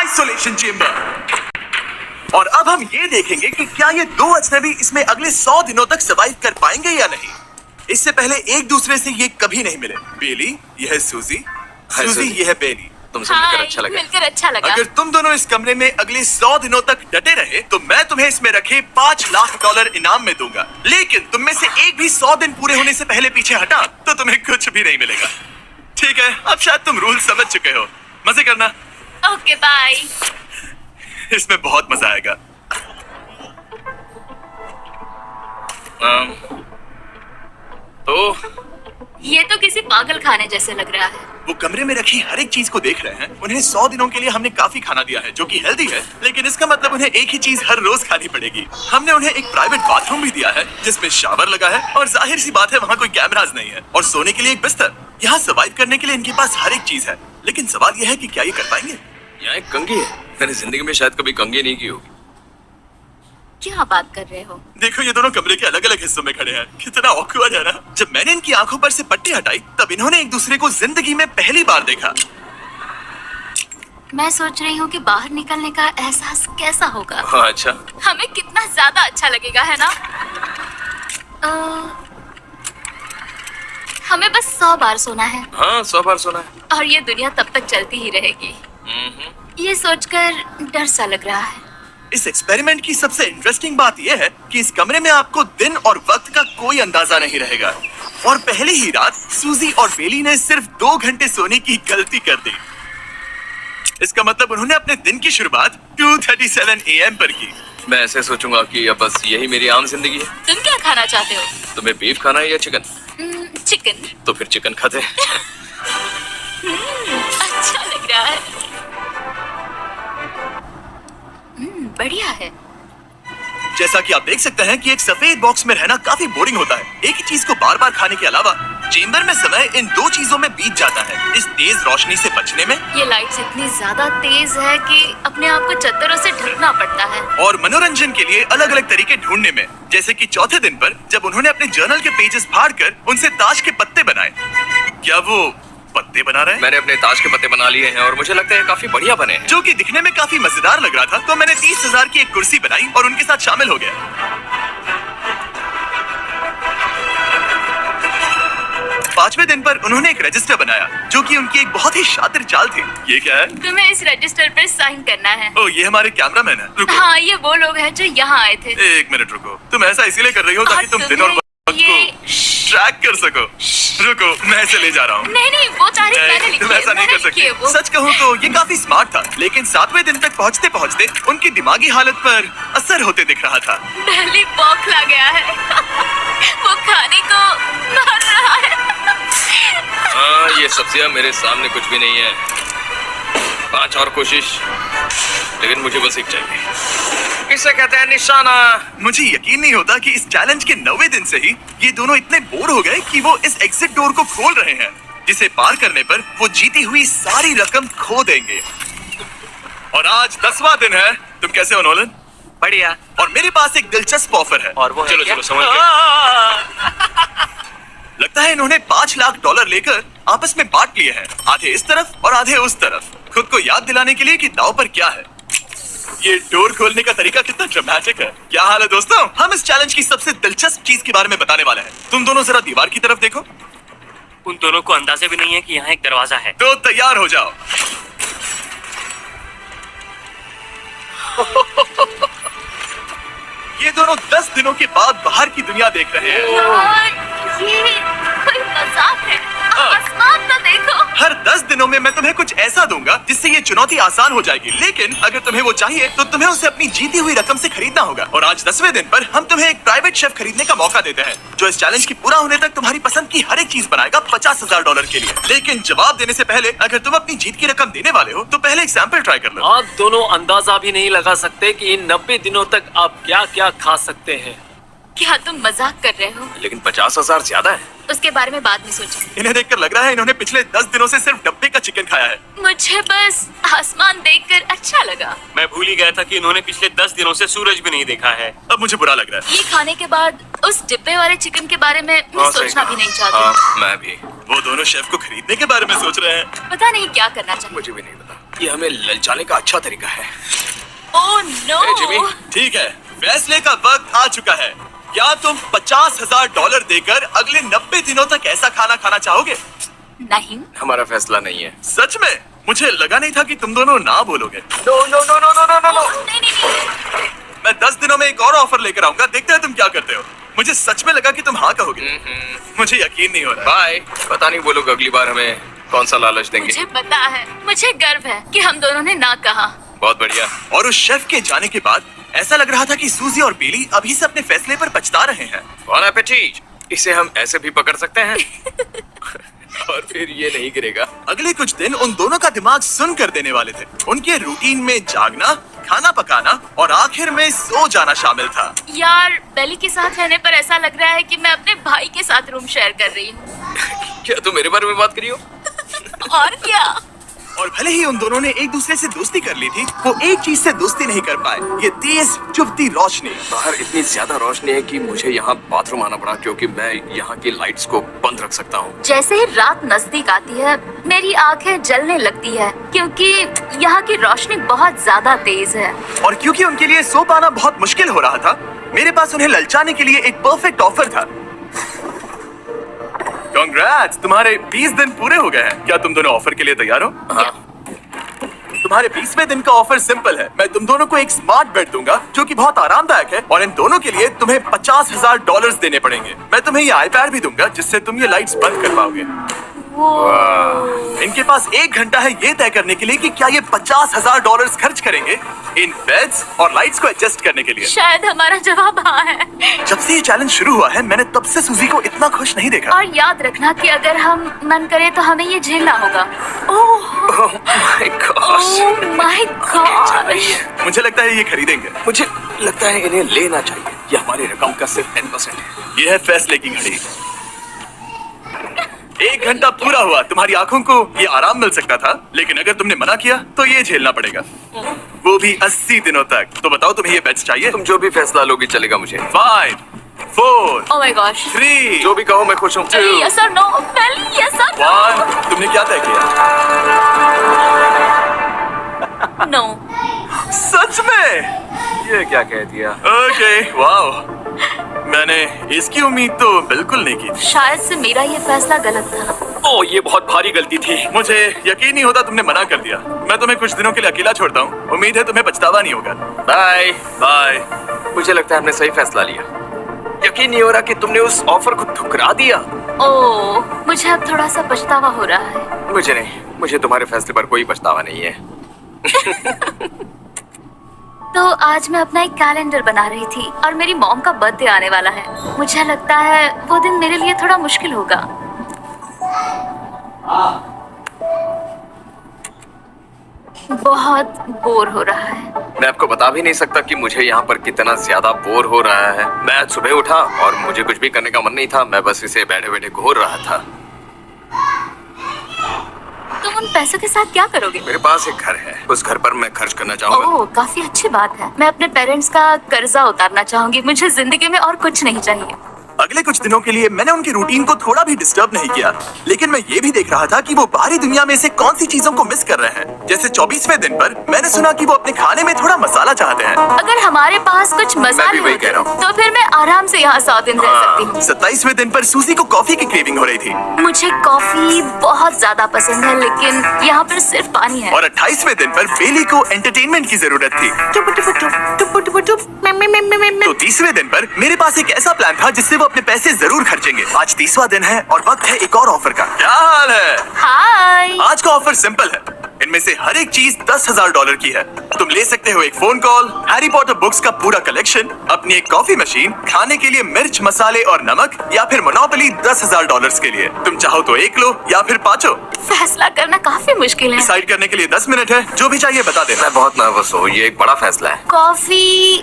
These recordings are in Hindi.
Isolation chamber. और अब हम ये देखेंगे कि क्या ये दो अजनबी इसमें अगले 100 दिनों तक सर्वाइव कर पाएंगे या नहीं। इससे पहले एक दूसरे से ये कभी नहीं मिले। बेली, यह है सूजी, सूजी ये है बेली। तुमसे मिलकर अच्छा लगा। अगर तुम दोनों इस कमरे में अगले 100 दिनों तक डटे रहे तो मैं तुम्हें इसमें रखे $5 लाख इनाम में दूंगा। लेकिन तुम में से एक भी 100 दिन पूरे होने से पहले पीछे हटा तो तुम्हें कुछ भी नहीं मिलेगा। ठीक है, अब शायद तुम रूल समझ चुके हो। मजे करना। Okay bye. इसमें बहुत मजा आएगा। तो ये तो किसी पागल खाने जैसे लग रहा है। वो कमरे में रखी हर एक चीज को देख रहे हैं। उन्हें 100 दिनों के लिए हमने काफी खाना दिया है जो कि हेल्दी है, लेकिन इसका मतलब उन्हें एक ही चीज हर रोज खानी पड़ेगी। हमने उन्हें एक प्राइवेट बाथरूम भी दिया है जिसमें शावर लगा है और जाहिर सी बात है वहाँ कोई कैमरास नहीं है, और सोने के लिए एक बिस्तर। यहाँ सर्वाइव करने के लिए इनके पास हर एक चीज है, लेकिन सवाल यह है कि क्या ये कर पाएंगे। यहाँ एक कंघी है। मैंने जिंदगी में शायद कभी कंघी नहीं की होगी। क्या बात कर रहे हो? देखो ये दोनों कमरे के अलग अलग हिस्सों में खड़े हैं। कितना ऑकवर्ड है ना। जब मैंने इनकी आंखों पर से पट्टी हटाई तब इन्होंने एक दूसरे को जिंदगी में पहली बार देखा। मैं सोच रही हूँ कि बाहर निकलने का एहसास कैसा होगा। हाँ, अच्छा। हमें कितना ज्यादा अच्छा लगेगा, है ना? हमें बस 100 बार सोना है। हाँ, 100 बार सोना है। और ये दुनिया तब तक चलती ही रहेगी। ये सोचकर डर सा लग रहा है। इस एक्सपेरिमेंट की सबसे इंटरेस्टिंग बात यह है कि इस कमरे में आपको दिन और वक्त का कोई अंदाजा नहीं रहेगा। और पहली ही रात सूजी और बेली ने सिर्फ 2 घंटे सोने की गलती कर दी। इसका मतलब उन्होंने अपने दिन की शुरुआत 2:37 AM पर की। मैं ऐसे सोचूंगा कि अब बस यही मेरी आम जिंदगी है। तुम क्या खाना चाहते हो? तुम्हें बीफ खाना है या चिकन? चिकन। तो फिर चिकन खाते हैं। अच्छा लग रहा है। बढ़िया है। जैसा कि आप देख सकते हैं कि एक सफेद बॉक्स में रहना काफी बोरिंग होता है। एक ही चीज को बार बार खाने के अलावा चेंबर में समय इन 2 चीजों में बीत जाता है। इस तेज रोशनी से बचने में, ये लाइट्स इतनी ज्यादा तेज है कि अपने आप को चद्दरों से ढकना पड़ता है। और मनोरंजन के लिए अलग अलग तरीके ढूंढने में, जैसे कि चौथे दिन पर जब उन्होंने अपने जर्नल के पेजेस फाड़कर उनसे ताश के पत्ते बनाए। क्या वो पत्ते बना रहे हैं? मैंने अपने ताश के पत्ते बना लिए हैं और मुझे लगता है काफी बढ़िया बने हैं। जो कि दिखने में काफी मजेदार लग रहा था, तो मैंने 30,000 की एक कुर्सी बनाई और उनके साथ शामिल हो गया। पांचवें दिन पर उन्होंने एक रजिस्टर बनाया जो कि उनकी एक बहुत ही शातिर चाल थी। ये क्या है? तुम्हें इस रजिस्टर पर साइन करना है। ओह, ये हमारे कैमरामैन है। रुको। हाँ, ये वो लोग हैं जो यहाँ आए थे। एक मिनट रुको। तुम ऐसा इसीलिए कर रही हो ताकि तुम दिन और वक्त ये को ट्रैक कर सको। रुको, मैं इसे ले जा रहा हूँ। नहीं, वो तारीख मैंने लिखी तुम है। ऐसा नहीं कर सकती। वो। सच कहूँ तो ये काफी स्मार्ट था, लेकिन 7वें दिन तक पहुँचते पहुँचते उनकी दिमागी हालत पर असर होते दिख रहा था। डरली बौखला गया है। वो खाने को मार रहा है। हाँ, ये सब्जियां मेरे सामने कुछ भी नहीं है। 5 और कोशिश, लेकिन मुझे बस एक चाहिए। किसे कहते हैं निशाना। मुझे यकीन नहीं होता कि इस चैलेंज के 9वें दिन से ही ये दोनों इतने बोर हो गए कि वो इस एग्जिट डोर को खोल रहे हैं, जिसे पार करने पर वो जीती हुई सारी रकम खो देंगे। और आज 10वां दिन है। तुम कैसे हो नोलन? बढ़िया। और मेरे पास एक दिलचस्प ऑफर है। और वो चलो क्या? चलो समझ गए। लगता है इन्होंने $5 लाख लेकर आपस में बांट लिए हैं, आधे इस तरफ और आधे उस तरफ, खुद को याद दिलाने के लिए कि दांव पर क्या है। ये डोर खोलने का तरीका कितना ड्रामेटिक है। क्या हाल है दोस्तों? हम इस चैलेंज की सबसे दिलचस्प चीज के बारे में बताने वाले हैं। तुम दोनों जरा दीवार की तरफ देखो। उन दोनों को अंदाजा भी नहीं है कि यहाँ एक दरवाजा है। तो तैयार हो जाओ। ये दोनों 10 दिनों के बाद बाहर की दुनिया देख रहे हैं। यार, ये कोई मजाक है। आसमान तो देखो। हर 10 दिनों में मैं तुम्हें कुछ ऐसा दूंगा जिससे ये चुनौती आसान हो जाएगी, लेकिन अगर तुम्हें वो चाहिए तो तुम्हें उसे अपनी जीती हुई रकम से खरीदना होगा। और आज 10वें दिन पर हम तुम्हें एक प्राइवेट शेफ खरीदने का मौका देते हैं जो इस चैलेंज की पूरा होने तक तुम्हारी पसंद की हर एक चीज बनाएगा $50,000 के लिए। लेकिन जवाब देने से पहले अगर तुम अपनी जीत की रकम देने वाले हो तो पहले एक सैंपल ट्राई कर लो। आप दोनों अंदाजा भी नहीं लगा सकते कि इन 90 दिनों तक आप क्या क्या खा सकते हैं। क्या तुम मजाक कर रहे हो? लेकिन 50,000 ज्यादा है। उसके बारे में बाद में सोचेंगे। इन्हें देखकर लग रहा है इन्होंने पिछले 10 दिनों से सिर्फ डब्बे का चिकन खाया है। मुझे बस आसमान देखकर अच्छा लगा। मैं भूल ही गया था कि इन्होंने पिछले 10 दिनों से सूरज भी नहीं देखा है। अब मुझे बुरा लग रहा है। ये खाने के बाद उस डिब्बे वाले चिकन के बारे में मैं सोचना भी नहीं चाहती। हाँ, मैं भी। वो दोनों शेफ को खरीदने के बारे में सोच रहे हैं। पता नहीं क्या करना चाहिए। मुझे भी नहीं पता। ये हमें ललचाने का अच्छा तरीका है। ओह ए, जिमी। नो। ठीक है, फैसले का वक्त आ चुका है। क्या तुम $50,000 देकर अगले 90 दिनों तक ऐसा खाना खाना चाहोगे? नहीं। हमारा फैसला नहीं है। सच में? मुझे लगा नहीं था कि तुम दोनों ना बोलोगे। No no no no no no no no. नहीं नहीं नहीं। मैं 10 दिनों में एक और ऑफर लेकर आऊंगा, देखते हैं तुम क्या करते हो। मुझे सच में लगा कि तुम हाँ कहोगे। मुझे यकीन नहीं हो रहा। बाय। पता नहीं वो लोग अगली बार हमें कौन सा लालच देंगे। मुझे पता है, मुझे गर्व है कि हम दोनों ने ना कहा। बहुत बढ़िया। और उस शेफ के जाने के बाद ऐसा लग रहा था कि सूजी और बिली अभी से अपने फैसले पर पछता रहे हैं। बॉन एपेटीट। इसे हम ऐसे भी पकड़ सकते हैं और फिर ये नहीं गिरेगा। अगले कुछ दिन उन दोनों का दिमाग सुन कर देने वाले थे। उनके रूटीन में जागना, खाना पकाना और आखिर में सो जाना शामिल था। यार, बेली के साथ रहने पर ऐसा लग रहा है कि मैं अपने भाई के साथ रूम शेयर कर रही हूँ। क्या तुम मेरे बारे में बात करी हो? और क्या? और भले ही उन दोनों ने एक दूसरे से दोस्ती कर ली थी, वो एक चीज से दोस्ती नहीं कर पाए, ये तेज चुभती रोशनी। बाहर इतनी ज्यादा रोशनी है कि मुझे यहाँ बाथरूम आना पड़ा, क्योंकि मैं यहाँ की लाइट्स को बंद रख सकता हूँ। जैसे ही रात नजदीक आती है, मेरी आंखें जलने लगती है क्योंकि यहाँ की रोशनी बहुत ज्यादा तेज है। और क्योंकि उनके लिए सो पाना बहुत मुश्किल हो रहा था, मेरे पास उन्हें ललचाने के लिए एक परफेक्ट ऑफर था। कांग्रेट्स, तुम्हारे 20 दिन पूरे हो गए हैं। क्या तुम दोनों ऑफर के लिए तैयार हो? हाँ। तुम्हारे 20वें दिन का ऑफर सिंपल है। मैं तुम दोनों को एक स्मार्ट बेड दूंगा जो कि बहुत आरामदायक है, और इन दोनों के लिए तुम्हें $50,000 देने पड़ेगे। मैं तुम्हें ये आईपैड भी दूंगा जिससे तुम ये लाइट्स बंद कर पाओगे। इनके पास 1 घंटा है ये तय करने के लिए कि क्या ये $50,000 खर्च करेंगे इन बेड्स और लाइट्स को एडजस्ट करने के लिए। शायद हमारा जवाब हाँ है। जब से ये चैलेंज शुरू हुआ है, मैंने तब से सूजी को इतना खुश नहीं देखा। और याद रखना कि अगर हम मन करें तो हमें ये झेलना होगा। Oh my God. My God. मुझे लगता है ये खरीदेंगे। मुझे लगता है इन्हें लेना चाहिए। ये हमारी रकम का सिर्फ 10% है। ये है फैसले की घड़ी। 1 घंटा पूरा हुआ, तुम्हारी आंखों को ये आराम मिल सकता था, लेकिन अगर तुमने मना किया तो ये झेलना पड़ेगा, वो भी 80 दिनों तक। तो बताओ, तुम्हें ये बेड्स चाहिए? तुम जो भी फैसला लोगी चलेगा मुझे। 5, 4, ओह माय गॉश। 3, जो भी कहो मैं खुश हूँ। यस और नो? बेली, यस और 1। तुमने क्या तय किया? नो? सच में? ये क्या कह दिया? Okay, wow. मैंने इसकी उम्मीद तो बिल्कुल नहीं की थी। शायद से मेरा ये फैसला गलत था। ओह, ये बहुत भारी गलती थी। मुझे यकीन नहीं होता तुमने मना कर दिया। मैं तुम्हें कुछ दिनों के लिए अकेला छोड़ता हूँ। उम्मीद है तुम्हें पछतावा नहीं होगा। बाय। बाय। मुझे लगता है हमने सही फैसला लिया। यकीन नहीं हो रहा कि तुमने उस ऑफर को ठुकरा दिया। ओह, मुझे अब थोड़ा सा पछतावा हो रहा है। मुझे नहीं, मुझे तुम्हारे फैसले पर कोई पछतावा नहीं है। तो आज मैं अपना एक कैलेंडर बना रही थी और मेरी मॉम का बर्थडे आने वाला है। मुझे लगता है वो दिन मेरे लिए थोड़ा मुश्किल होगा। बहुत बोर हो रहा है। मैं आपको बता भी नहीं सकता कि मुझे यहाँ पर कितना ज्यादा बोर हो रहा है। मैं आज सुबह उठा और मुझे कुछ भी करने का मन नहीं था। मैं बस इसे बैठे बैठे घूर रहा था। तुम उन पैसों के साथ क्या करोगे? मेरे पास एक घर है, उस घर पर मैं खर्च करना चाहूंगा। ओह, काफी अच्छी बात है। मैं अपने पेरेंट्स का कर्जा उतारना चाहूंगी। मुझे जिंदगी में और कुछ नहीं चाहिए। अगले कुछ दिनों के लिए मैंने उनकी रूटीन को थोड़ा भी डिस्टर्ब नहीं किया, लेकिन मैं ये भी देख रहा था कि वो बाहरी दुनिया में से कौन सी चीजों को मिस कर रहे हैं। जैसे 24वें दिन पर मैंने सुना कि वो अपने खाने में थोड़ा मसाला चाहते हैं। अगर हमारे पास कुछ मसाले वही होते कह रहा हूँ। तो फिर मैं आराम से यहाँ 100 दिन रह सकती हूँ। 27वें दिन पर सूजी को कॉफी की क्रेविंग हो रही थी, मुझे कॉफी बहुत ज्यादा पसंद है, लेकिन यहाँ पर सिर्फ पानी है। और 28वें दिन पर बेली को एंटरटेनमेंट की जरूरत थी। तो 30वें दिन पर मेरे पास एक ऐसा प्लान था जिससे वो अपने पैसे जरूर खर्चेंगे। आज 30वां दिन है और वक्त है एक और ऑफर का। क्या हाल है? हाय। आज का ऑफर सिंपल है। इनमें से हर एक चीज $10,000 की है। तुम ले सकते हो एक phone call, Harry Potter books का पूरा कलेक्शन, अपनी एक कॉफी मशीन, खाने के लिए मिर्च, मसाले और नमक, या फिर मोनोपोली $10,000 के लिए। तुम चाहो तो एक लो या फिर पांचों। फैसला करना काफी मुश्किल है। डिसाइड करने के लिए 10 मिनट है। जो भी चाहिए बता देना। मैं बहुत नर्वस हूँ। ये एक बड़ा फैसला है। कॉफी,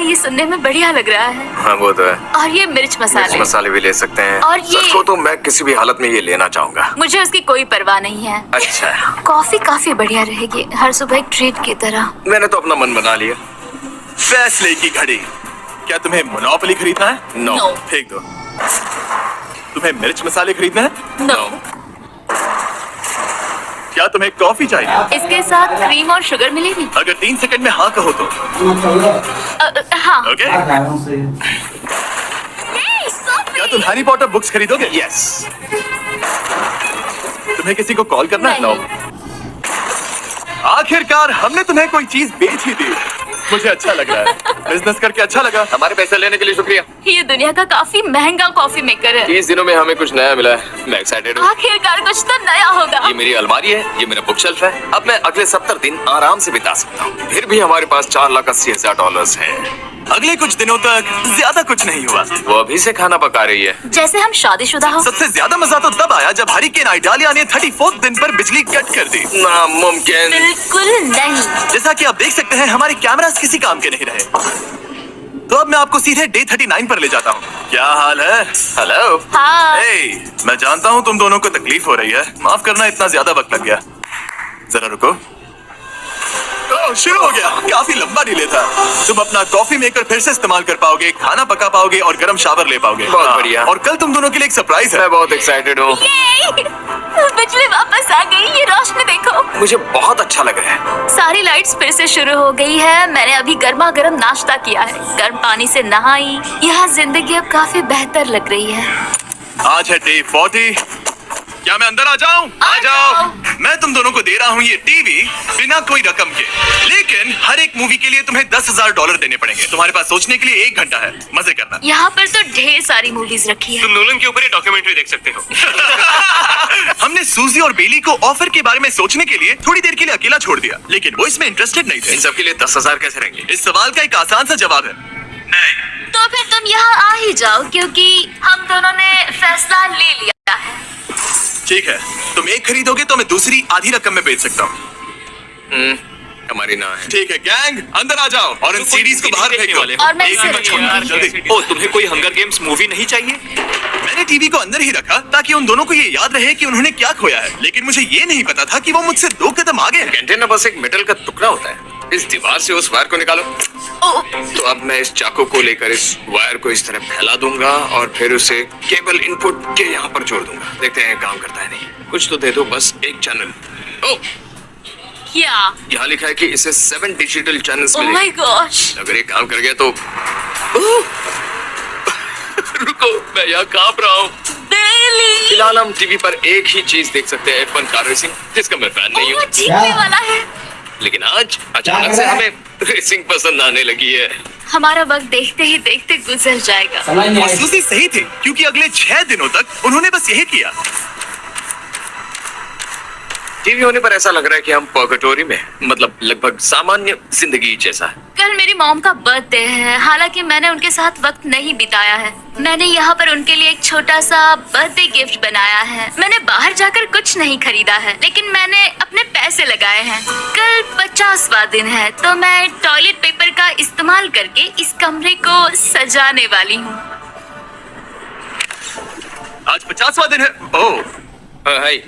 ये सुनने में बढ़िया लग रहा है। हाँ, वो तो है। और ये मिर्च मसाले। मसाले भी ले सकते हैं। और ये- सच को तो मैं किसी भी हालत में ये लेना चाहूंगा। मुझे उसकी कोई परवाह नहीं है। अच्छा, कॉफी काफी बढ़िया रहेगी, हर सुबह एक ट्रीट की तरह। मैंने तो अपना मन बना लिया। फैसले की घड़ी। क्या तुम्हें मोनोपोली खरीदना है? नो। No. फेंक दो। तुम्हें मिर्च मसाले खरीदना है? नो। क्या तुम्हें कॉफी चाहिए? इसके साथ क्रीम और शुगर मिलेगी? अगर 3 सेकंड में हाँ कहो तो। हाँ। ओके? क्या तुम हैरी पॉटर बुक्स खरीदोगे? यस। तुम्हें किसी को कॉल करना है? नो। आखिरकार हमने तुम्हें कोई चीज बेच ही दी। मुझे अच्छा लग रहा है। बिजनेस करके अच्छा लगा। हमारे पैसे लेने के लिए शुक्रिया। ये दुनिया का काफी महंगा कॉफी मेकर है। 30 दिनों में हमें कुछ नया मिला है। मैं एक्साइटेड हूँ। आखिरकार कुछ तो नया होगा। ये मेरी अलमारी है, ये मेरा बुक शेल्फ है। अब मैं अगले 70 दिन आराम से बिता सकता हूँ। फिर भी हमारे पास $4,80,000 है। अगले कुछ दिनों तक ज्यादा कुछ नहीं हुआ। वो अभी से खाना पका रही है। जैसे हम शादीशुदा हो। सबसे ज्यादा मजा तो तब आया जब हरिकेन आइडालिया ने 34th दिन पर बिजली कट कर दी। नामुमकिन। बिल्कुल नहीं। जैसा कि आप देख सकते हैं हमारे कैमरास किसी काम के नहीं रहे। तो अब मैं आपको सीधे डे 39 पर ले जाता हूँ। क्या हाल है? हेलो। हाँ। हे, मैं जानता हूँ तुम दोनों को तकलीफ हो रही है। माफ करना इतना ज्यादा वक्त लग गया। जरा रुको। ओह, शुरू हो गया। काफी लंबा डिले था। तुम अपना कॉफी मेकर फिर से इस्तेमाल कर पाओगे, खाना पका पाओगे और गर्म शावर ले पाओगे। बहुत हाँ, बढ़िया। और कल तुम दोनों के लिए एक सरप्राइज है। मैं बहुत एक्साइटेड हूँ। बिजली वापस आ गई। ये रोशनी देखो। मुझे बहुत अच्छा लग रहा है। सारी लाइट्स फिर से शुरू हो गई है। मैंने अभी गर्मा गर्म नाश्ता किया है, गर्म पानी से नहाई। यहाँ जिंदगी अब काफी बेहतर लग रही है। आज है डे 40। क्या मैं अंदर आ जाऊं? आ जाओ। मैं तुम दोनों को दे रहा हूँ ये टीवी बिना कोई रकम के, लेकिन हर एक मूवी के लिए तुम्हें $10,000 देने पड़ेंगे। तुम्हारे पास सोचने के लिए 1 घंटा है। मजे करना। यहाँ पर तो ढेर सारी मूवीज रखी है। तुम नोलन के ऊपर ये डॉक्यूमेंट्री देख सकते हो। हमने सूजी और बेली को ऑफर के बारे में सोचने के लिए थोड़ी देर के लिए अकेला छोड़ दिया, लेकिन वो इसमें इंटरेस्टेड नहीं थे। इन सब के लिए 10,000 कैसे रहेंगे? इस सवाल का एक आसान सा जवाब है नहीं। तो फिर तुम यहाँ आ ही जाओ, क्योंकि हम दोनों ने फैसला ले लिया है। ठीक है, तुम एक खरीदोगे तो मैं दूसरी आधी रकम में बेच सकता हूँ। हमारी ना है। ठीक है गैंग, अंदर आ जाओ और इन सीरीज को बाहर फेंक दो। और मैं एक इसे भी मत छोड़ना, जल्दी। ओ, तुम्हें कोई हंगर गेम्स मूवी नहीं चाहिए? मैंने टीवी को अंदर ही रखा ताकि उन दोनों को ये याद रहे कि उन्होंने क्या खोया है, लेकिन मुझे ये नहीं पता था कि वो मुझसे 2 कदम आगे हैं। कैंटीन बस एक मेटल का टुकड़ा होता है। इस दीवार से उस वायर को निकालो। तो अब मैं इस चाकू को लेकर इस वायर को इस तरह फैला दूंगा और फिर उसे केबल इनपुट के यहाँ पर जोड़ दूंगा। देखते हैं काम करता है नहीं। कुछ तो दे दो, बस एक चैनल। ओह, क्या? यहाँ लिखा है कि इसे 7 डिजिटल चैनल्स ओह मिले। My gosh. अगर ये काम कर गया तो रुको, मैं यहाँ कांप रहा हूँ। बेली। फिलहाल हम टीवी पर एक ही चीज देख सकते हैं, F1 कार रेसिंग, जिसका मैं फैन नहीं वो हूँ। जीतने वाला है। लेकिन आज अचानक से हमें रेसिंग पसंद आने लगी है। हमारा वक्त देखते ही देखते गुजर जाएगा। और सूजी सही थी, क्योंकि अगले 6 दिनों तक उन्होंने बस यही किया। टीवी होने पर ऐसा लग रहा है कि हम पर्गेटोरी में, मतलब लगभग सामान्य जिंदगी जैसा। कल मेरी मॉम का बर्थडे है, हालांकि मैंने उनके साथ वक्त नहीं बिताया है। मैंने यहाँ पर उनके लिए एक छोटा सा बर्थडे गिफ्ट बनाया है। मैंने बाहर जाकर कुछ नहीं खरीदा है, लेकिन मैंने अपने पैसे लगाए हैं। कल 50वां दिन है, तो मैं टॉयलेट पेपर का इस्तेमाल करके इस कमरे को सजाने वाली हूँ। आज 50वां दिन है। ओह, हाय।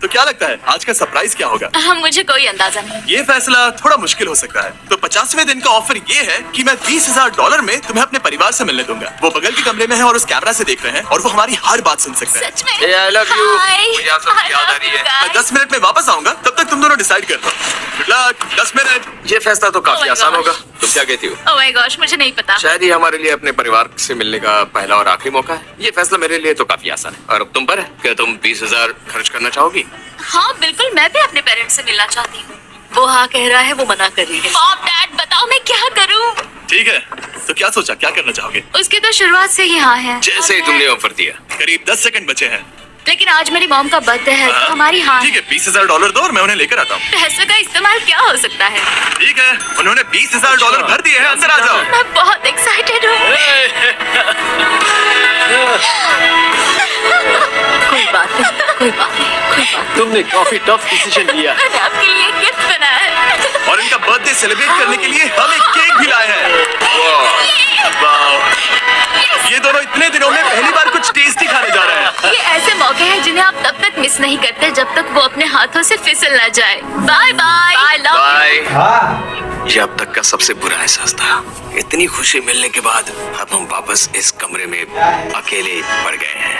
तो क्या लगता है आज का सरप्राइज क्या होगा? मुझे कोई अंदाजा नहीं। ये फैसला थोड़ा मुश्किल हो सकता है। तो 50वें दिन का ऑफर ये है कि मैं $20,000 में तुम्हें अपने परिवार से मिलने दूंगा। वो बगल के कमरे में है और उस कैमरा से देख रहे हैं और वो हमारी हर बात सुन सकते हैं। सच में? Hey, I love you. Hi. मुझे आप सबकी याद आ रही है। मैं 10 मिनट में वापस आऊंगा, तब तक तुम दोनों डिसाइड कर लो। Good luck. 10 मिनट। ये फैसला तो काफी Oh my आसान gosh. होगा। तुम क्या कहती हो? ओह माय गॉश, मुझे नहीं पता। शायद ये हमारे लिए अपने परिवार से मिलने का पहला और आखिरी मौका है। ये फैसला मेरे लिए तो काफी आसान है। और अब तुम पर है। क्या तुम 20,000 खर्च करना चाहोगी? हाँ बिल्कुल, मैं भी अपने पेरेंट्स से मिलना चाहती हूँ। वो हाँ कह रहा है, वो मना कर रही है। मॉम डैड बताओ मैं क्या करूँ? ठीक है, तो क्या सोचा, क्या करना चाहोगे? उसकी तो शुरुआत से ही हाँ है। जैसे ही तुमने ऑफर दिया। करीब 10 सेकंड बचे हैं। लेकिन आज मेरी मॉम का बर्थडे है, तो हमारी हाँ ठीक है। है, $20,000 दो और मैं उन्हें लेकर आता हूँ। पैसों का इस्तेमाल क्या हो सकता है? ठीक है, उन्होंने $20,000 भर दिए हैं। अंदर आ जाओ। मैं बहुत एक्साइटेड हूँ। कोई बात नहीं, कोई बात नहीं, कोई बात तुमने काफी टफ डिसीजन लिया। नहीं। मैंने आपके लिए गिफ्ट बनाया है। और इनका बर्थडे सेलिब्रेट करने के लिए हम एक केक भी लाए हैं। वाह, ये दोनों इतने दिनों में पहली बार कुछ टेस्टी खाने जा रहे हैं। ये ऐसे मौके हैं जिन्हें आप तब तक मिस नहीं करते जब तक वो अपने हाथों से फिसल ना जाए। Bye bye. I love bye. ये अब तक का सबसे बुरा एहसास था। इतनी खुशी मिलने के बाद अब हम वापस इस कमरे में अकेले पड़ गए हैं।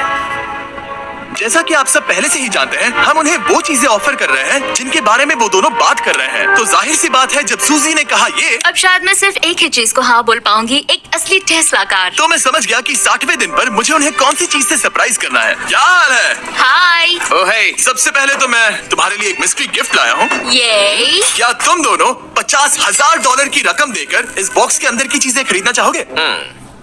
जैसा कि आप सब पहले से ही जानते हैं, हम उन्हें वो चीजें ऑफर कर रहे हैं जिनके बारे में वो दोनों बात कर रहे हैं। तो जाहिर सी बात है, जब सूजी ने कहा ये, अब शायद मैं सिर्फ एक ही चीज को हाँ बोल पाऊंगी, एक असली टेस्ला कार। तो मैं समझ गया कि 60वें दिन पर मुझे उन्हें कौन सी चीज से सरप्राइज करना है। क्या हाल है? हाय। ओह हे, सबसे पहले तो मैं तुम्हारे लिए एक मिस्ट्री गिफ्ट लाया हूँ। ये क्या तुम दोनों $50,000 की रकम देकर इस बॉक्स के अंदर की चीजें खरीदना चाहोगे?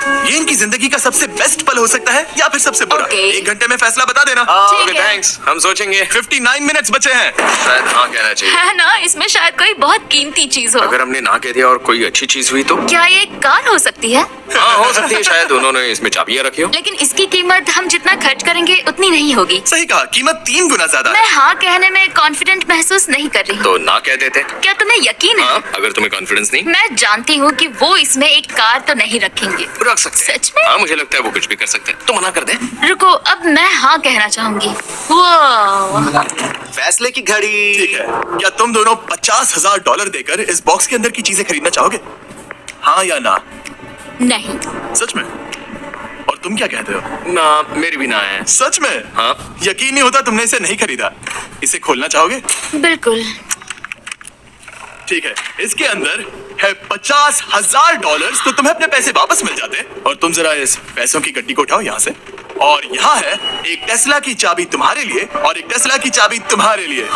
ये इनकी जिंदगी का सबसे बेस्ट पल हो सकता है या फिर सबसे बुरा। Okay. 1 घंटे में फैसला बता देना। ठीक ओके है। थैंक्स, हम सोचेंगे। 59 मिनट्स बचे हैं। शायद हाँ कहना चाहिए। है ना, इसमें शायद कोई बहुत कीमती चीज हो। अगर हमने ना कह दिया और कोई अच्छी चीज हुई तो? क्या ये एक कार हो सकती है? हाँ हो सकती है, शायद उन्होंने इसमें चाबियां रखी हो। लेकिन इसकी कीमत हम जितना खर्च करेंगे उतनी नहीं होगी। सही कहा, कीमत 3 गुना ज्यादा है। मैं हाँ कहने में कॉन्फिडेंट महसूस नहीं कर रही हूँ। तो ना कह देते। क्या तुम्हें यकीन है? हाँ, अगर तुम्हें कॉन्फिडेंस नहीं, मैं जानती हूँ कि वो इसमें एक कार तो नहीं रखेंगे। रख सकते हैं। सच में? हाँ मुझे लगता है वो कुछ भी कर सकते हैं। तो मना कर दे। रुको, अब मैं हाँ कहना चाहूंगी। वाह, फैसले की घड़ी। ठीक है, क्या तुम दोनों $50,000 देकर इस बॉक्स के अंदर की चीजें खरीदना चाहोगे? हाँ या ना? नहीं। सच में? और तुम क्या कहते हो? ना, मेरी भी ना है। सच में? हाँ। यकीन नहीं होता तुमने इसे नहीं खरीदा। इसे खोलना चाहोगे? बिल्कुल। ठीक है, इसके अंदर है $50,000, तो तुम्हें अपने पैसे वापस मिल जाते। और तुम जरा इस पैसों की गड्डी को उठाओ यहाँ से। और यहाँ है एक टेस्ला की चाबी तुम्हारे लिए और एक टेस्ला की चाबी तुम्हारे लिए।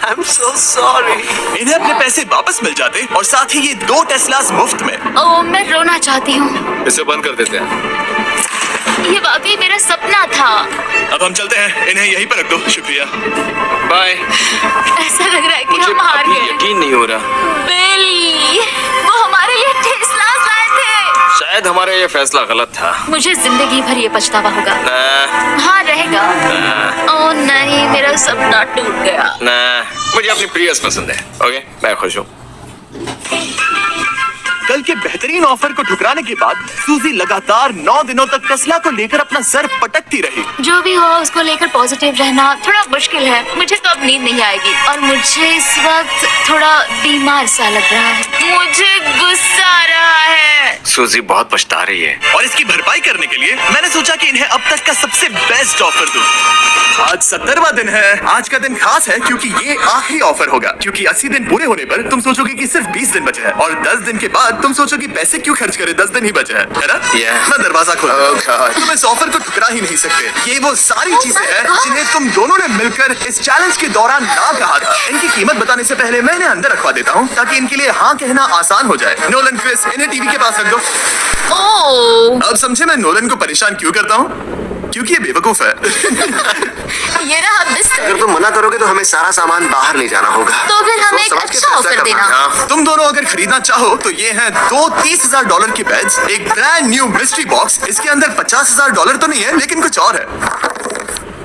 I'm so sorry. इन्हें अपने पैसे वापस मिल जाते और साथ ही ये 2 टेस्लास मुफ्त में। ओह, मैं रोना चाहती हूँ। इसे बंद कर देते हैं। ये वाकई मेरा सपना था। अब हम चलते हैं, इन्हें यहीं पर रख दो। शुक्रिया। बाय। ऐसा लग रहा है कि मुझे हम हार अभी गए। यकीन नहीं हो रहा। बिली, वो हमारे लिए टेस्ला लाए थे। शायद हमारा ये फैसला गलत था। मुझे जिंदगी भर ये पछतावा होगा। ना, हाँ रहेगा। ओह नहीं, मेरा सपना टूट गया। ना, मुझे अपनी प्रियस पसंद है। ओके, मैं खुश हूँ। कल के बेहतरीन ऑफर को ठुकराने के बाद सूजी लगातार 9 दिनों तक टेस्ला को लेकर अपना सर पटकती रही। जो भी हो, उसको लेकर पॉजिटिव रहना थोड़ा मुश्किल है। मुझे तो अब नींद नहीं आएगी और मुझे इस वक्त थोड़ा बीमार सा लग रहा है। मुझे गुस्सा आ रहा है। सूजी बहुत पछता रही है। और इसकी भरपाई करने के लिए मैंने सोचा कि इन्हें अब तक का सबसे बेस्ट ऑफर दूं। आज 70वां दिन है। आज का दिन खास है क्योंकि ये आखिरी ऑफर होगा। क्योंकि 80 दिन पूरे होने पर तुम सोचोगे कि सिर्फ 20 दिन बचे हैं और 10 दिन के बाद तुम सोचोगे पैसे क्यों खर्च करें, 10 दिन ही बचे हैं, है ना? Yeah. मैं दरवाजा खोल तुम इस ऑफर को ठुकरा ही नहीं सकते। ये वो सारी चीजें हैं जिन्हें तुम दोनों ने मिलकर इस चैलेंज के दौरान ना कहा था। इनकी कीमत बताने से पहले मैं इन्हें अंदर रखवा देता हूँ ताकि इनके लिए हाँ कहना आसान हो जाए। नोलन, क्रिस, इन्हें टीवी के पास रख दो। ओह, अब समझे मैं नोलन को परेशान क्यों करता हूँ? क्योंकि ये बेवकूफ है। ये रहा बिस्तर। अगर तुम मना करोगे तो हमें सारा सामान बाहर ले जाना होगा। तो फिर हमें सोच एक समझ के अच्छा फैसला ऑफर करना। देना। हाँ। तुम दोनों अगर खरीदना चाहो तो ये है 2 $30,000 के बेड्स, एक ब्रांड न्यू मिस्ट्री बॉक्स। इसके अंदर $50,000 तो नहीं है लेकिन कुछ और है।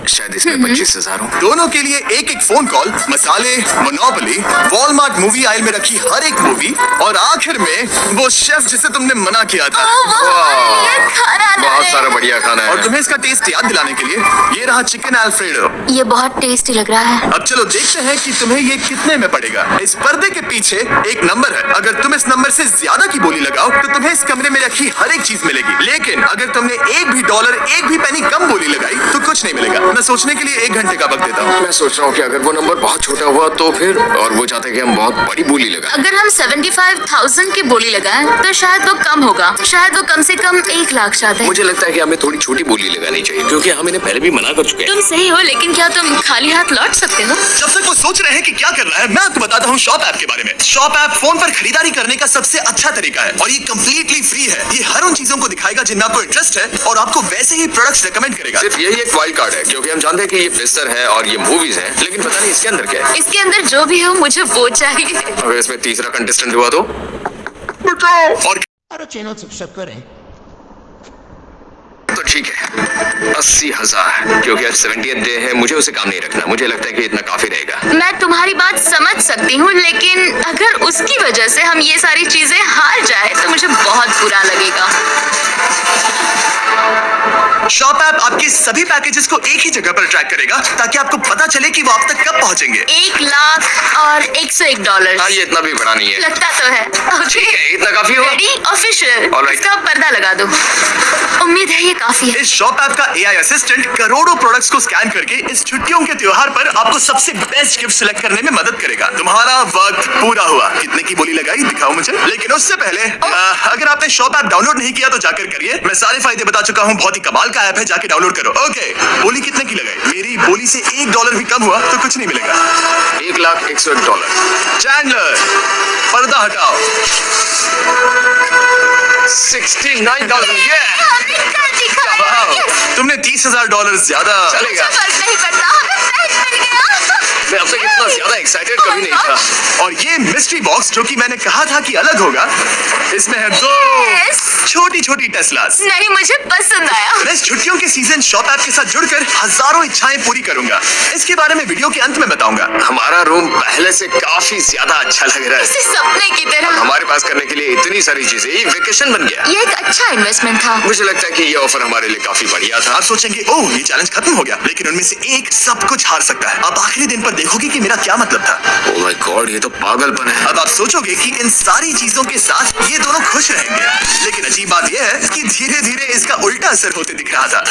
शायद इसमें 25,000 हो। दोनों के लिए एक एक फोन कॉल, मसाले, मोनोपोली, वॉलमार्ट मूवी आयल में रखी हर एक मूवी और आखिर में वो शेफ जिसे तुमने मना किया था। ये खाना ना बहुत है। सारा बढ़िया खाना है। और तुम्हें इसका टेस्ट याद दिलाने के लिए ये रहा चिकन अल्फ्रेडो। ये बहुत टेस्टी लग रहा है। अब चलो देखते हैं कि तुम्हें ये कितने में पड़ेगा। इस पर्दे के पीछे एक नंबर है। अगर तुम इस नंबर से ज्यादा की बोली लगाओ तो तुम्हें इस कमरे में रखी हर एक चीज मिलेगी। लेकिन अगर तुमने एक भी डॉलर, एक भी पेनी कम बोली लगाई तो कुछ नहीं मिलेगा। मैं सोचने के लिए 1 घंटे का वक्त देता हूँ। मैं सोच रहा हूँ कि अगर वो नंबर बहुत छोटा हुआ तो फिर, और वो चाहते हैं कि हम बहुत बड़ी बोली लगाएं। अगर हम 75,000 की बोली लगाएं तो शायद वो कम होगा। शायद वो कम से कम 1 लाख चाहते हैं। मुझे लगता है कि हमें थोड़ी छोटी बोली लगानी चाहिए क्योंकि हम इन्हें पहले भी मना कर चुके हैं। तुम सही हो, लेकिन क्या तुम खाली हाथ लौट सकते हो? जब तक वो सोच रहे हैं कि क्या करना है, मैं आपको बताता हूँ शॉप ऐप के बारे में। शॉप ऐप फोन पर खरीदारी करने का सबसे अच्छा तरीका है और ये कम्प्लीटली फ्री है। ये हर उन चीजों को दिखाएगा जिनमें आपको इंटरेस्ट है और आपको वैसे ही प्रोडक्ट्स रेकमेंड करेगा। सिर्फ यही एक वाइल्ड कार्ड है क्योंकि हम जानते हैं कि ये फिस्टर है और ये मूवीज है, लेकिन पता नहीं इसके अंदर क्या है। इसके अंदर जो भी हो मुझे वो चाहिए। अगर इसमें तीसरा कंटेस्टेंट हुआ तो और আরো চ্যানেল সাবস্ক্রাইব করেন। तो ठीक है 80,000 क्योंकि आज 70th डे है, मुझे उसे काम नहीं रखना। मुझे लगता है कि इतना काफी रहेगा। मैं तुम्हारी बात समझ सकती हूँ, लेकिन अगर उसकी वजह से हम ये सारी चीजें हार जाए तो मुझे बहुत बुरा लगेगा। शॉप ऐप आपके सभी पैकेजेस को एक ही जगह पर ट्रैक करेगा ताकि आपको पता चले कि वो आप तक कब पहुंचेंगे। 1 लाख और $101। हाँ, ये इतना भी बड़ा नहीं है। लगता तो है। ठीक है, इतना काफी होगा। रेडी? ऑफिशियल। Alright. इसका पर्दा लगा दो। उम्मीद है ये काफी है। इस शॉप ऐप का AI असिस्टेंट करोड़ों प्रोडक्ट्स को स्कैन करके इस छुट्टियों के त्योहार पर आपको सबसे बेस्ट गिफ्ट सिलेक्ट करने में मदद करेगा। तुम्हारा वक्त पूरा हुआ। कितने की बोली लगाई दिखाओ मुझे। लेकिन उससे पहले अगर आपने शॉप ऐप डाउनलोड नहीं किया तो जाकर करिए। मैं सारे फायदे बता चुका हूँ। बहुत ही कमाल का ऐप है, जाके डाउनलोड करो। ओके, बोली कितने की लगाई? मेरी बोली से $1 भी कम हुआ तो कुछ नहीं मिलेगा। $1,01,000। चैंडलर, पर्दा हटाओ। 69,000। ये हमने कर दिखाया। Yes! तुमने $30,000 ज्यादा। चलेगा। मुझे फर्क नहीं पड़ता, हमें प्राइज मिल गया। मैं अब तक इतना ज्यादा एक्साइटेड कभी नहीं था। और ये मिस्ट्री बॉक्स जो कि मैंने कहा था कि अलग होगा, इसमें है 2 Yes! छोटी छोटी टेस्लास। नहीं, मुझे पसंद आया। मैं इस छुट्टियों के सीजन शॉप ऐप के साथ जुड़कर हजारों इच्छाएं पूरी करूंगा। इसके बारे में वीडियो के अंत में बताऊंगा। हमारा रूम पहले से काफी ज्यादा अच्छा लग रहा है। इसे सपने की तरह। हमारे पास करने के लिए इतनी सारी चीजें, ये वेकेशन बन गया। ये एक अच्छा इन्वेस्टमेंट था। मुझे लगता है कि ये ऑफर हमारे लिए काफी बढ़िया था। आप सोचेंगे ओह ये चैलेंज खत्म हो गया, लेकिन उनमें से एक सब कुछ हार सकता है। आप आखिरी दिन पर देखोगे कि मेरा क्या मतलब था। ओह माय गॉड, ये तो पागलपन है। अब आप सोचोगे कि इन सारी चीजों के साथ ये दोनों खुश रहेंगे, लेकिन अजीब बात यह है कि धीरे धीरे इसका उल्टा असर होते दिख रहा था।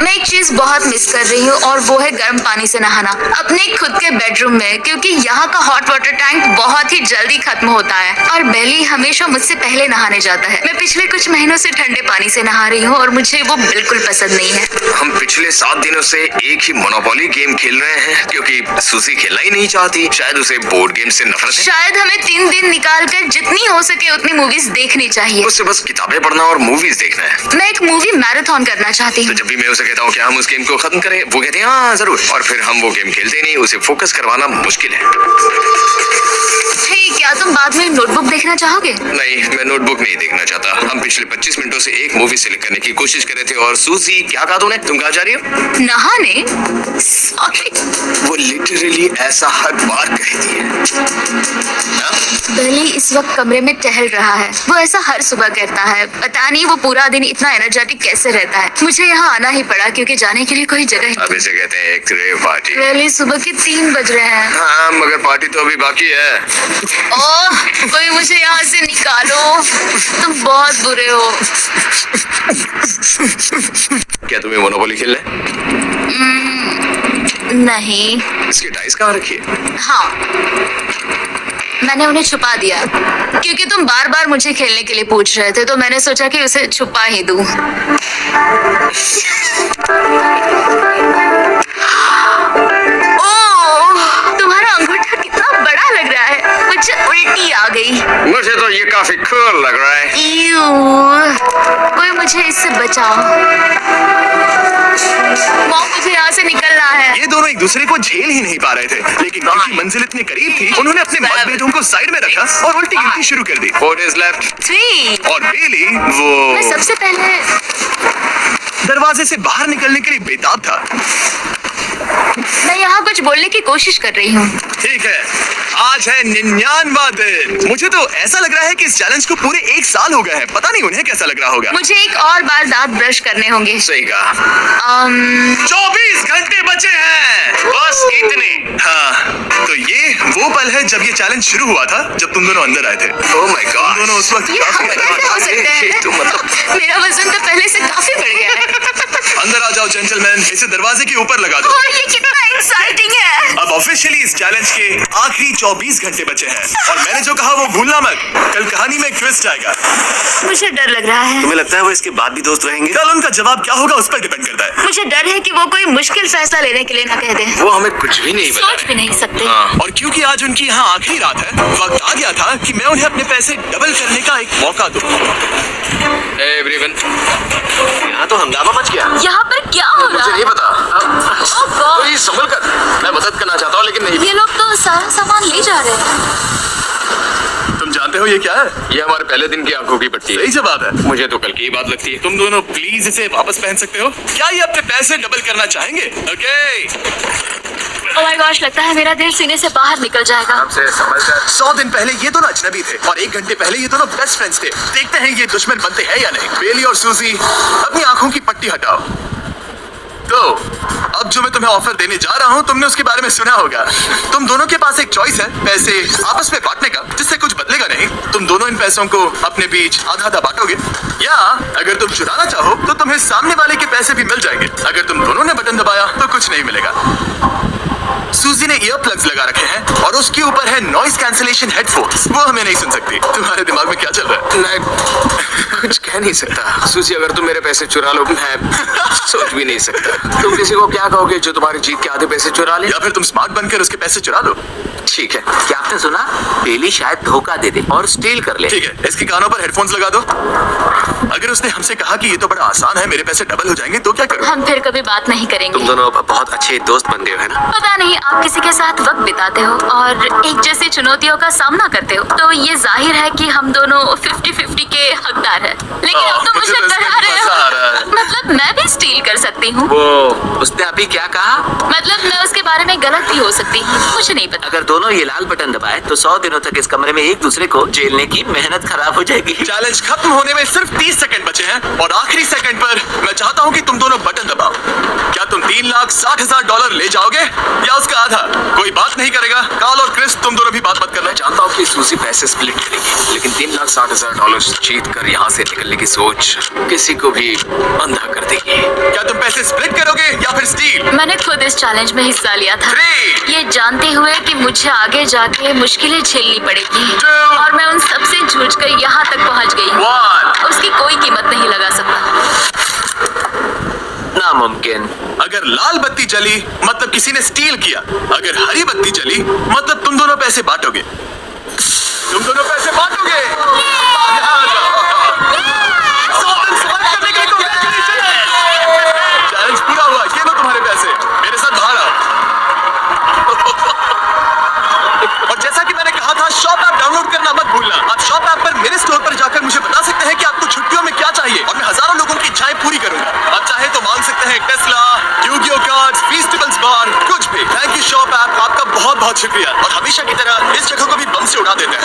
मैं एक चीज बहुत मिस कर रही हूँ और वो है गर्म पानी से नहाना अपने खुद के बेडरूम में, क्योंकि यहाँ का हॉट वाटर टैंक बहुत ही जल्दी खत्म होता है और बेली हमेशा मुझसे पहले नहाने जाता है। मैं पिछले कुछ महीनों से ठंडे पानी से नहा रही हूँ और मुझे वो बिल्कुल पसंद नहीं है। हम पिछले 7 दिनों से एक ही मोनोपोली गेम खेल रहे हैं क्योंकि सुजी खेलना ही नहीं चाहती। शायद उसे बोर्ड गेम से नफरत है। शायद हमें 3 दिन निकाल कर जितनी हो सके उतनी मूवीज देखनी चाहिए। उसे बस किताबें पढ़ना और मूवीज देखना है। मैं एक मूवी मैराथन करना चाहती तो हूँ। जब भी मैं उसे कहता हूँ कि हम उस गेम को खत्म करें, वो कहते हैं हाँ जरूर, और फिर हम वो गेम खेलते नहीं। उसे फोकस करवाना मुश्किल है। हे, क्या तुम बाद में नोटबुक देखना चाहोगे? नहीं, मैं नोटबुक नहीं देखना चाहता। हम पिछले 25 मिनटों से एक मूवी सिलेक्ट करने की कोशिश कर रहे थे और सूजी, क्या कहा तूने? तुम कहाँ जा रही हो? नहाने? सॉरी। वो लिटरली ऐसा हर बार कहती है। बेली इस वक्त कमरे में टहल रहा है। वो ऐसा हर सुबह करता है। पता नहीं वो पूरा दिन इतना एनर्जेटिक कैसे रहता है। मुझे यहाँ आना ही पड़ा क्योंकि जाने के लिए कोई जगह ही अब इसे कहते हैं एक रेव पार्टी। बेली, सुबह के 3 बज रहे हैं। हाँ, मगर पार्टी तो अभी बाकी है। ओह, कोई मुझे यहाँ से निकालो। तुम बहुत बुरे हो। क्या तुम्हें मोनोपोली खेलना है? नहीं। इसकी डाइस कहाँ रखी है? हाँ, मैंने उन्हें छुपा दिया क्योंकि तुम बार बार मुझे खेलने के लिए पूछ रहे थे, तो मैंने सोचा कि उसे छुपा ही दूं। ओह, तुम्हारा अंगूठा कितना बड़ा लग रहा है। मुझे उल्टी आ गई। मुझे तो ये काफी कूल लग रहा है। ईयू, कोई मुझे इससे बचाओ। मॉम, मुझे यहाँ से निकलना है। ये दोनों एक दूसरे को झेल ही नहीं पा रहे थे, लेकिन क्योंकि मंजिल इतनी करीब थी, उन्होंने अपने मतभेदों को साइड में रखा और उल्टी गिनती शुरू कर दी। 4 days left। 3। और बेली मैं वो सबसे पहले दरवाजे से बाहर निकलने के लिए बेताब था। मैं यहाँ कुछ बोलने की कोशिश कर रही हूँ। ठीक है, आज है 99वां दिन। मुझे तो ऐसा लग रहा है कि इस चैलेंज को पूरे 1 साल हो गए हैं। पता नहीं उन्हें कैसा लग रहा होगा। मुझे एक और बार दांत ब्रश करने होंगे। सही कहा। 24 घंटे बचे हैं, बस इतने। हाँ, तो ये वो पल है जब ये चैलेंज शुरू हुआ था, जब तुम दोनों अंदर आए थे। ओह माय तुम गॉड। दोनों उस वक्त ये काफी हम कैसे हो सकते हैं? तो मतलब मेरा वजन तो पहले से काफी बढ़ गया है। अंदर आ जाओ जेंटलमैन, इसे दरवाजे के ऊपर लगा दो। और ये कितना एक्साइटिंग है। अब ऑफिशियली इस चैलेंज के आखिरी 24 घंटे बचे हैं और मैंने जो कहा वो भूलना मत। कल कहानी में ट्विस्ट आएगा। मुझे डर लग रहा है। तुम्हें लगता है वो इसके बाद भी दोस्त रहेंगे? कल उनका जवाब क्या होगा उस पर डिपेंड करता है। मुझे डर है कि वो कोई मुश्किल फैसला लेने के लिए ना कह दे। वो हमें कुछ भी नहीं बता सोच भी नहीं सकते। हाँ। और क्योंकि आज उनकी यहाँ आखिरी रात है, वक्त आ गया था कि मैं उन्हें अपने पैसे डबल करने का एक मौका दूं। एवरीवन, यहाँ तो हंगामा मच गया। यहाँ पर क्या हो मुझे रहा नहीं है? पता। Oh God! कोई संभल कर, मैं मदद करना चाहता हूँ लेकिन नहीं। ये लोग तो सारा सामान ले जा रहे हैं। तुम जानते हो ये क्या है? ये हमारे पहले दिन की आंखों की पट्टी है। सही जवाब है। मुझे तो कल की ही बात लगती है। तुम दोनों प्लीज इसे वापस पहन सकते हो? क्या ये अपने पैसे डबल करना चाहेंगे? ओके। ओह माय गॉश, लगता है मेरा दिल सीने से बाहर निकल जाएगा। हमसे समझदार 100 दिन पहले ये दोनों अजनबी थे और 1 घंटे पहले ये दोनों बेस्ट फ्रेंड्स थे। देखते हैं ये दुश्मन बनते हैं या नहीं। बेली और सूजी, अपनी आंखों की पट्टी हटाओ। तो अब जो मैं तुम्हें ऑफर देने जा रहा हूँ, तुमने उसके बारे में सुना होगा। तुम दोनों के पास एक चॉइस है, पैसे आपस में बांटने का, जिससे कुछ बदलेगा नहीं। तुम दोनों इन पैसों को अपने बीच आधा आधा बांटोगे, या अगर तुम चुराना चाहो तो तुम्हें सामने वाले के पैसे भी मिल जाएंगे। अगर तुम दोनों ने बटन दबाया तो कुछ नहीं मिलेगा। सूजी ने ईयर प्लग्स लगा रखे हैं और उसके ऊपर है नॉइस कैंसिलेशन हेडफोन्स। वो हमें नहीं सुन सकती। तुम्हारे दिमाग में क्या चल रहा है? मैं कुछ कह नहीं सकता। सूजी, अगर तुम मेरे पैसे चुरा लो, मैं सोच भी नहीं सकता। तुम किसी को क्या कहोगे जो तुम्हारी जीत के आधे पैसे चुरा ले? या फिर तुम स्मार्ट बनकर उसके पैसे चुरा लो। ठीक है। क्या आपने सुना? बेली शायद धोखा दे दे और स्टील कर ले। ठीक है, इसके कानों पर हेडफोन्स लगा दो। अगर उसने हमसे कहा कि ये तो बड़ा आसान है, मेरे पैसे डबल हो जाएंगे, तो क्या करो? हम फिर कभी बात नहीं करेंगे। तुम दोनों बहुत अच्छे दोस्त बन गए हो, है ना? पता नहीं, आप किसी के साथ वक्त बिताते हो और एक जैसी चुनौतियों का सामना करते हो, तो ये जाहिर है कि हम दोनों 50-50 के हकदार हैं। लेकिन अब तो मुझे मुझे तो इसमें डरा रहे मजा आ रहा है। हो। मतलब मैं भी स्टील कर सकती हूँ। वो उसने अभी क्या कहा? मतलब मैं उसके बारे में गलत भी हो सकती हूँ, मुझे नहीं पता। अगर दोनों ये लाल बटन दबाए तो 100 दिनों तक इस कमरे में एक दूसरे को झेलने की मेहनत खराब हो जाएगी। चैलेंज खत्म होने में सिर्फ 30 सेकंड बचे हैं और आखिरी सेकंड पर मैं चाहता हूँ कि तुम दोनों बटन दबाओ। क्या तुम $3,60,000 ले जाओगे या उसका आधा? कोई बात नहीं करेगा। कार्ल और क्रिस, तुम दोनों भी बात मत करना। मैं जानता हूँ कि सूजी पैसे स्प्लिट करेगी, लेकिन $3,60,000 जीत कर यहाँ से निकलने की सोच किसी को भी अंधा कर देगी। क्या तुम पैसे स्प्लिट करोगे या फिर स्टील? मैंने खुद इस चैलेंज में हिस्सा लिया था, 3, ये जानते हुए कि मुझे आगे जाके मुश्किलें झेलनी पड़ेगी 2, और मैं उन सबसे जूझकर यहाँ तक पहुँच गई हूँ। 1। उसकी कोई कीमत नहीं लगा सकता। नामुमकिन। अगर लाल बत्ती जली मतलब किसी ने स्टील किया, अगर हरी बत्ती जली मतलब तुम दोनों पैसे बांटोगे। तुम दोनों पैसे बांटोगे। चैलेंज पूरा हुआ। ये लो तुम्हारे पैसे, मेरे साथ बाहर आओ। और जैसा कि मैंने कहा था, शॉप ऐप डाउनलोड करना मत भूलना। आप शॉप ऐप पर मेरे स्टोर पर जाकर मुझे बता सकते हैं कि आपको छुट्टियों में क्या चाहिए और मैं हजारों लोगों की इच्छाएं पूरी करूंगा। आप चाहे तो मांग सकते हैं टेस्ला, यूगियो कार्ड्स, फेस्टिवल्स बार, कुछ भी। थैंक यू शॉप ऐप, आपका बहुत बहुत शुक्रिया। और हमेशा की तरह इस जगह को भी बम से उड़ा देते हैं।